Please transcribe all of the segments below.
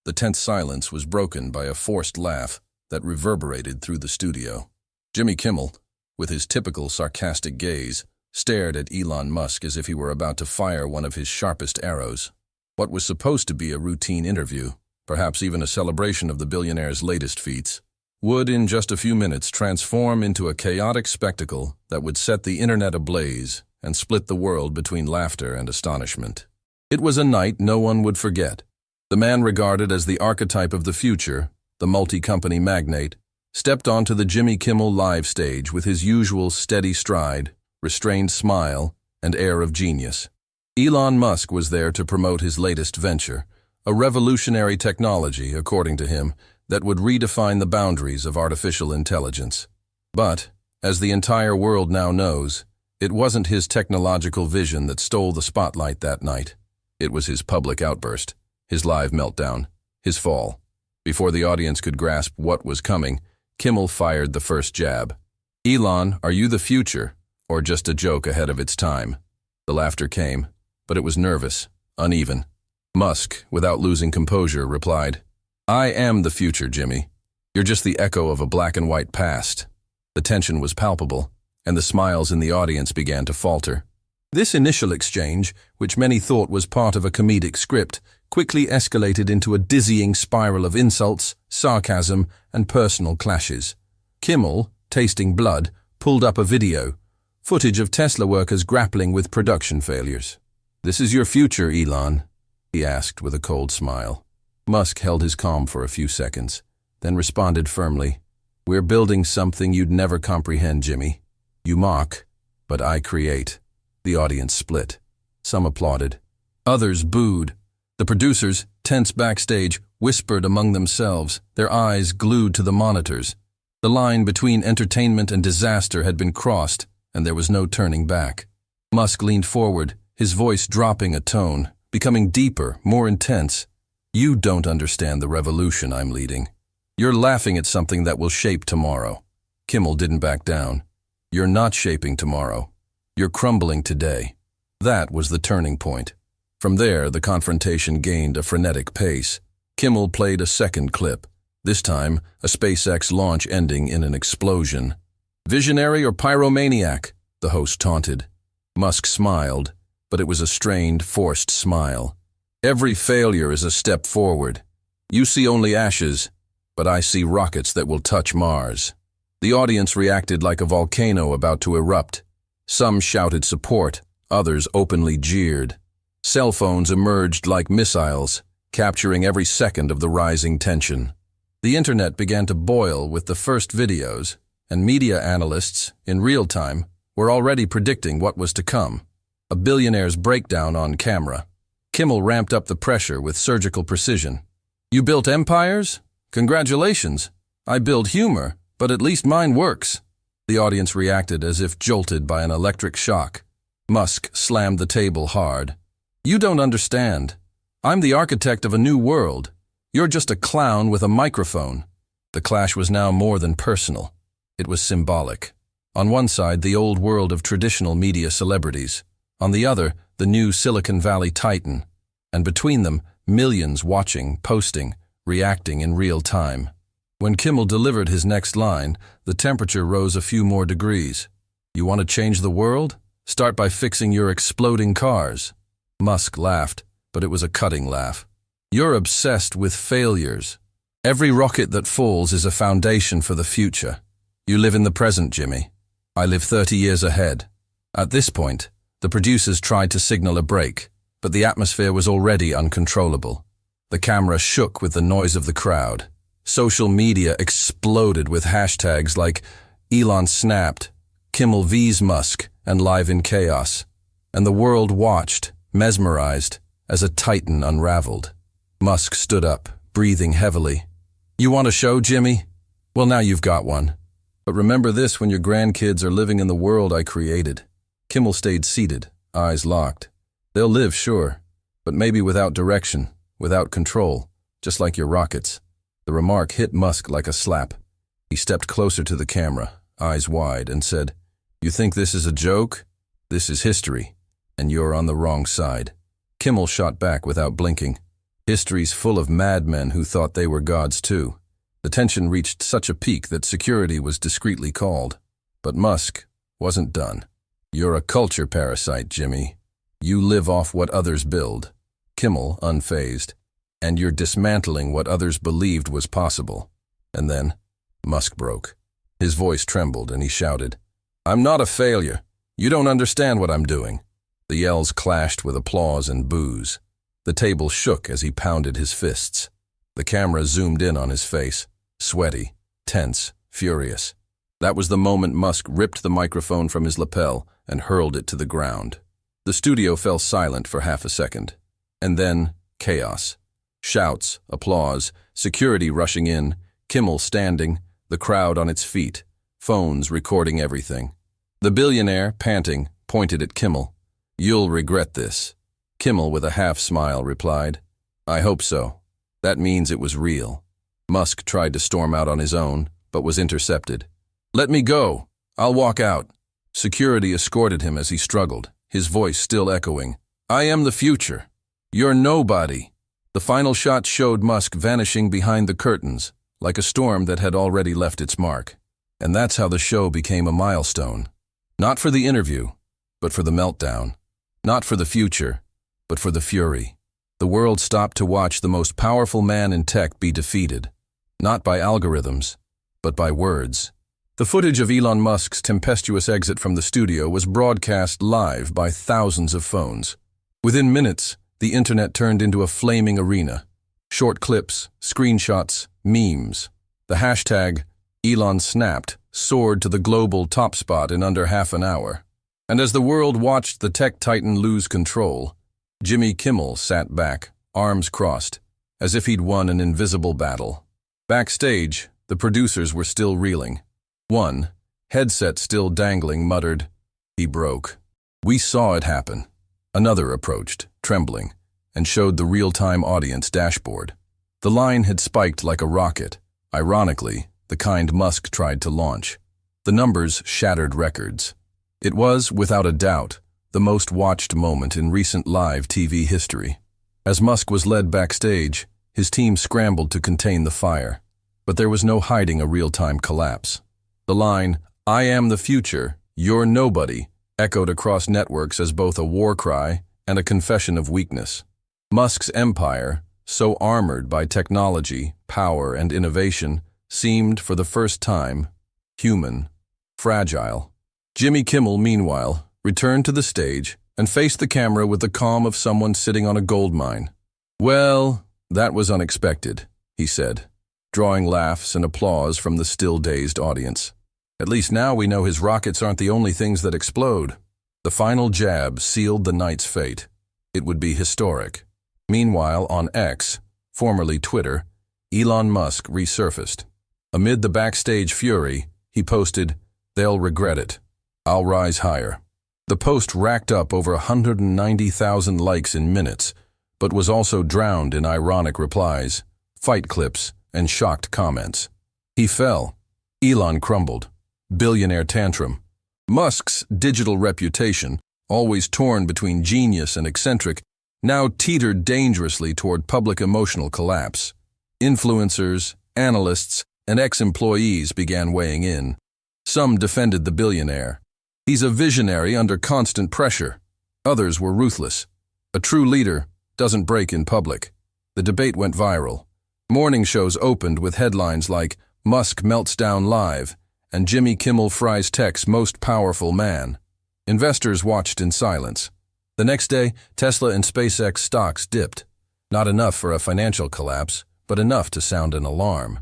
The tense silence was broken by a forced laugh that reverberated through the studio. Jimmy Kimmel, with his typical sarcastic gaze, stared at Elon Musk as if he were about to fire one of his sharpest arrows. What was supposed to be a routine interview, perhaps even a celebration of the billionaire's latest feats, would in just a few minutes transform into a chaotic spectacle that would set the internet ablaze and split the world between laughter and astonishment. It was a night no one would forget. The man regarded as the archetype of the future, the multi-company magnate, stepped onto the Jimmy Kimmel live stage with his usual steady stride, restrained smile, and air of genius. Elon Musk was there to promote his latest venture, a revolutionary technology, according to him, that would redefine the boundaries of artificial intelligence. But, as the entire world now knows, it wasn't his technological vision that stole the spotlight that night. It was his public outburst, his live meltdown, his fall. Before the audience could grasp what was coming, Kimmel fired the first jab. "Elon, are you the future, or just a joke ahead of its time?" The laughter came, but it was nervous, uneven. Musk, without losing composure, replied, "I am the future, Jimmy. You're just the echo of a black and white past." The tension was palpable, and the smiles in the audience began to falter. This initial exchange, which many thought was part of a comedic script, quickly escalated into a dizzying spiral of insults, sarcasm, and personal clashes. Kimmel, tasting blood, pulled up a video, footage of Tesla workers grappling with production failures. "This is your future, Elon?" he asked with a cold smile. Musk held his calm for a few seconds, then responded firmly, "We're building something you'd never comprehend, Jimmy. You mock, but I create." The audience split. Some applauded. Others booed. The producers, tense backstage, whispered among themselves, their eyes glued to the monitors. The line between entertainment and disaster had been crossed, and there was no turning back. Musk leaned forward, his voice dropping a tone, becoming deeper, more intense. "You don't understand the revolution I'm leading. You're laughing at something that will shape tomorrow." Kimmel didn't back down. "You're not shaping tomorrow. You're crumbling today." That was the turning point. From there, the confrontation gained a frenetic pace. Kimmel played a second clip, this time a SpaceX launch ending in an explosion. "Visionary or pyromaniac?" the host taunted. Musk smiled, but it was a strained, forced smile. "Every failure is a step forward. You see only ashes, but I see rockets that will touch Mars." The audience reacted like a volcano about to erupt. Some shouted support, others openly jeered. Cell phones emerged like missiles, capturing every second of the rising tension. The internet began to boil with the first videos, and media analysts, in real time, were already predicting what was to come. A billionaire's breakdown on camera. Kimmel ramped up the pressure with surgical precision. "You built empires? Congratulations. I build humor, but at least mine works." The audience reacted as if jolted by an electric shock. Musk slammed the table hard. "You don't understand. I'm the architect of a new world. You're just a clown with a microphone." The clash was now more than personal. It was symbolic. On one side, the old world of traditional media celebrities. On the other, the new Silicon Valley titan. And between them, millions watching, posting, reacting in real time. When Kimmel delivered his next line, the temperature rose a few more degrees. "You want to change the world? Start by fixing your exploding cars." Musk laughed, but it was a cutting laugh. "You're obsessed with failures. Every rocket that falls is a foundation for the future. You live in the present, Jimmy. I live 30 years ahead." At this point, the producers tried to signal a break, but the atmosphere was already uncontrollable. The camera shook with the noise of the crowd. Social media exploded with hashtags like Elon snapped, Kimmel vs Musk, and Live in Chaos. And the world watched, mesmerized, as a titan unraveled. Musk stood up, breathing heavily. "You want a show, Jimmy? Well, now you've got one. But remember this when your grandkids are living in the world I created." Kimmel stayed seated, eyes locked. "They'll live, sure, but maybe without direction, without control, just like your rockets." The remark hit Musk like a slap. He stepped closer to the camera, eyes wide, and said, "You think this is a joke? This is history, and you're on the wrong side." Kimmel shot back without blinking. History's full of madmen who thought they were gods too. The tension reached such a peak that security was discreetly called. But Musk wasn't done. "You're a culture parasite, Jimmy. You live off what others build." Kimmel, unfazed. "And you're dismantling what others believed was possible." And then Musk broke. His voice trembled and he shouted, "I'm not a failure. You don't understand what I'm doing." The yells clashed with applause and boos. The table shook as he pounded his fists. The camera zoomed in on his face, sweaty, tense, furious. That was the moment Musk ripped the microphone from his lapel and hurled it to the ground. The studio fell silent for half a second. And then chaos. Shouts, applause, security rushing in, Kimmel standing, the crowd on its feet, phones recording everything. The billionaire, panting, pointed at Kimmel. "You'll regret this." Kimmel, with a half-smile, replied, "I hope so. That means it was real." Musk tried to storm out on his own, but was intercepted. "Let me go. I'll walk out." Security escorted him as he struggled, his voice still echoing, "I am the future. You're nobody." The final shot showed Musk vanishing behind the curtains, like a storm that had already left its mark. And that's how the show became a milestone. Not for the interview, but for the meltdown. Not for the future, but for the fury. The world stopped to watch the most powerful man in tech be defeated. Not by algorithms, but by words. The footage of Elon Musk's tempestuous exit from the studio was broadcast live by thousands of phones. Within minutes, the internet turned into a flaming arena. Short clips, screenshots, memes. The hashtag Elon snapped soared to the global top spot in under half an hour. And as the world watched the tech titan lose control, Jimmy Kimmel sat back, arms crossed, as if he'd won an invisible battle. Backstage, the producers were still reeling. One, headset still dangling, muttered, "He broke." "We saw it happen." Another approached, trembling, and showed the real-time audience dashboard. The line had spiked like a rocket, ironically, the kind Musk tried to launch. The numbers shattered records. It was, without a doubt, the most watched moment in recent live TV history. As Musk was led backstage, his team scrambled to contain the fire. But there was no hiding a real-time collapse. The line, "I am the future, you're nobody," echoed across networks as both a war cry and a confession of weakness. Musk's empire, so armored by technology, power, and innovation, seemed, for the first time, human, fragile. Jimmy Kimmel, meanwhile, returned to the stage and faced the camera with the calm of someone sitting on a gold mine. "Well, that was unexpected," he said, drawing laughs and applause from the still-dazed audience. "At least now we know his rockets aren't the only things that explode." The final jab sealed the night's fate. It would be historic. Meanwhile, on X, formerly Twitter, Elon Musk resurfaced. Amid the backstage fury, he posted, "They'll regret it. I'll rise higher." The post racked up over 190,000 likes in minutes, but was also drowned in ironic replies, fight clips, and shocked comments. He fell. Elon crumbled. Billionaire tantrum. Musk's digital reputation, always torn between genius and eccentric, now teetered dangerously toward public emotional collapse. Influencers, analysts, and ex-employees began weighing in. Some defended the billionaire. "He's a visionary under constant pressure." Others were ruthless. "A true leader doesn't break in public." The debate went viral. Morning shows opened with headlines like "Musk melts down live" and "Jimmy Kimmel fries tech's most powerful man." Investors watched in silence. The next day, Tesla and SpaceX stocks dipped. Not enough for a financial collapse, but enough to sound an alarm.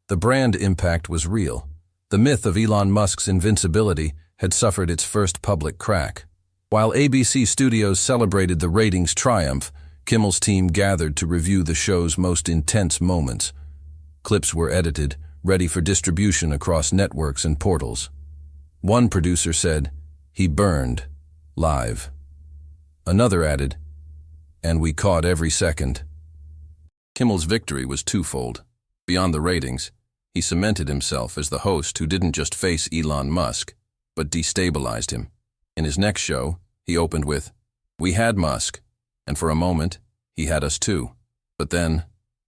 The brand impact was real. The myth of Elon Musk's invincibility had suffered its first public crack. While ABC Studios celebrated the ratings' triumph, Kimmel's team gathered to review the show's most intense moments. Clips were edited, ready for distribution across networks and portals. One producer said, "He burned, live." Another added, "And we caught every second." Kimmel's victory was twofold. Beyond the ratings, he cemented himself as the host who didn't just face Elon Musk, but destabilized him. In his next show, he opened with, "We had Musk, and for a moment, he had us too." But then,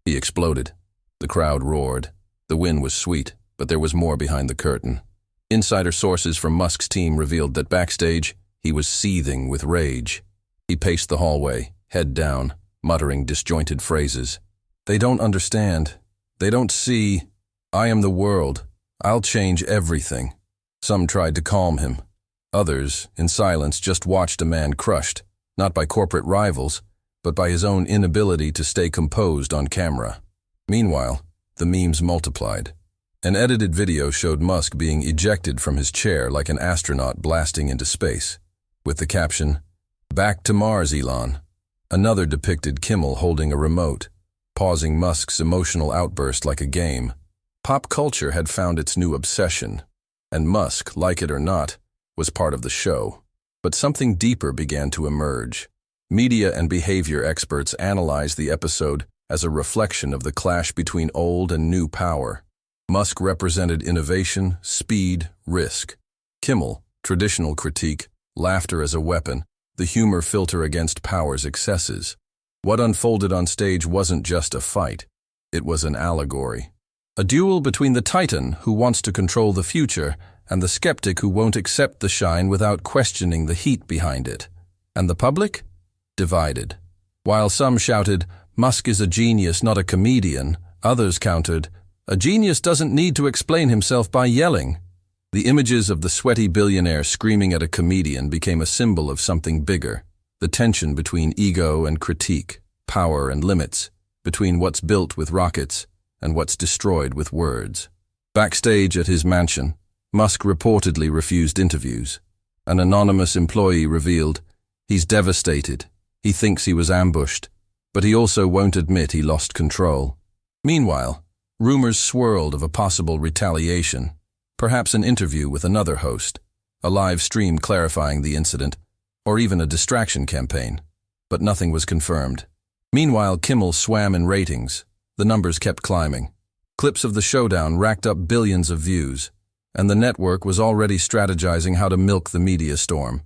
he exploded. The crowd roared. The win was sweet, but there was more behind the curtain. Insider sources from Musk's team revealed that backstage, he was seething with rage. He paced the hallway, head down, muttering disjointed phrases. "They don't understand. They don't see. I am the world. I'll change everything." Some tried to calm him. Others, in silence, just watched a man crushed, not by corporate rivals, but by his own inability to stay composed on camera. Meanwhile, the memes multiplied. An edited video showed Musk being ejected from his chair like an astronaut blasting into space, with the caption, "Back to Mars, Elon." Another depicted Kimmel holding a remote, pausing Musk's emotional outburst like a game. Pop culture had found its new obsession, and Musk, like it or not, was part of the show. But something deeper began to emerge. Media and behavior experts analyzed the episode as a reflection of the clash between old and new power. Musk represented innovation, speed, risk. Kimmel, traditional critique, laughter as a weapon, the humor filter against power's excesses. What unfolded on stage wasn't just a fight. It was an allegory. A duel between the titan who wants to control the future and the skeptic who won't accept the shine without questioning the heat behind it. And the public? Divided. While some shouted, "Musk is a genius, not a comedian," others countered, "A genius doesn't need to explain himself by yelling." The images of the sweaty billionaire screaming at a comedian became a symbol of something bigger, the tension between ego and critique, power and limits, between what's built with rockets and what's destroyed with words. Backstage at his mansion, Musk reportedly refused interviews. An anonymous employee revealed, "He's devastated. He thinks he was ambushed, but he also won't admit he lost control." Meanwhile, rumors swirled of a possible retaliation, perhaps an interview with another host, a live stream clarifying the incident, or even a distraction campaign. But nothing was confirmed. Meanwhile, Kimmel swam in ratings. The numbers kept climbing. Clips of the showdown racked up billions of views, and the network was already strategizing how to milk the media storm.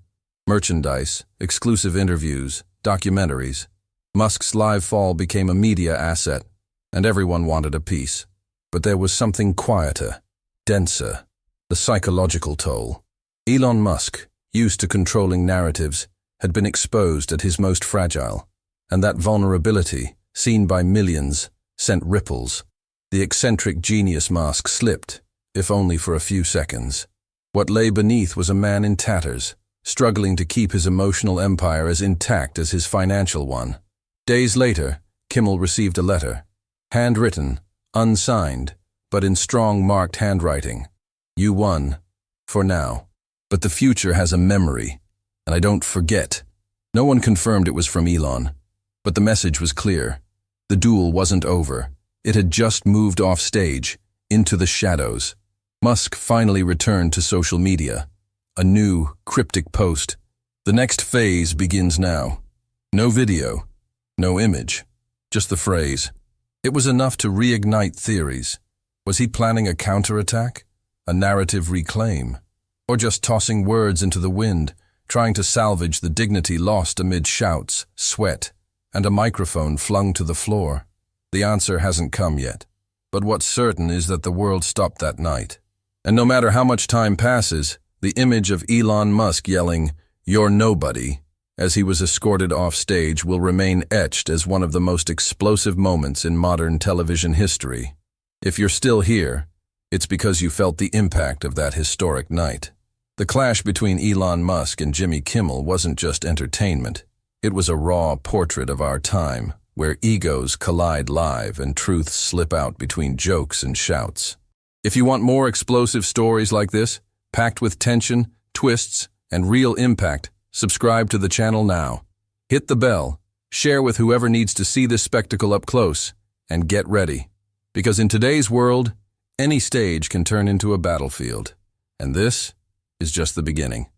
Merchandise, exclusive interviews, documentaries. Musk's live fall became a media asset, and everyone wanted a piece. But there was something quieter, denser, the psychological toll. Elon Musk, used to controlling narratives, had been exposed at his most fragile, and that vulnerability, seen by millions, sent ripples. The eccentric genius mask slipped, if only for a few seconds. What lay beneath was a man in tatters, struggling to keep his emotional empire as intact as his financial one. Days later, Kimmel received a letter, handwritten, unsigned, but in strong marked handwriting. "You won, for now. But the future has a memory, and I don't forget." No one confirmed it was from Elon, but the message was clear. The duel wasn't over. It had just moved off stage, into the shadows. Musk finally returned to social media. A new, cryptic post. "The next phase begins now." No video, no image, just the phrase. It was enough to reignite theories. Was he planning a counterattack? A narrative reclaim? Or just tossing words into the wind, trying to salvage the dignity lost amid shouts, sweat, and a microphone flung to the floor? The answer hasn't come yet. But what's certain is that the world stopped that night. And no matter how much time passes, the image of Elon Musk yelling, "You're nobody," as he was escorted off stage will remain etched as one of the most explosive moments in modern television history. If you're still here, it's because you felt the impact of that historic night. The clash between Elon Musk and Jimmy Kimmel wasn't just entertainment. It was a raw portrait of our time, where egos collide live and truths slip out between jokes and shouts. If you want more explosive stories like this, packed with tension, twists, and real impact, subscribe to the channel now. Hit the bell, share with whoever needs to see this spectacle up close, and get ready. Because in today's world, any stage can turn into a battlefield. And this is just the beginning.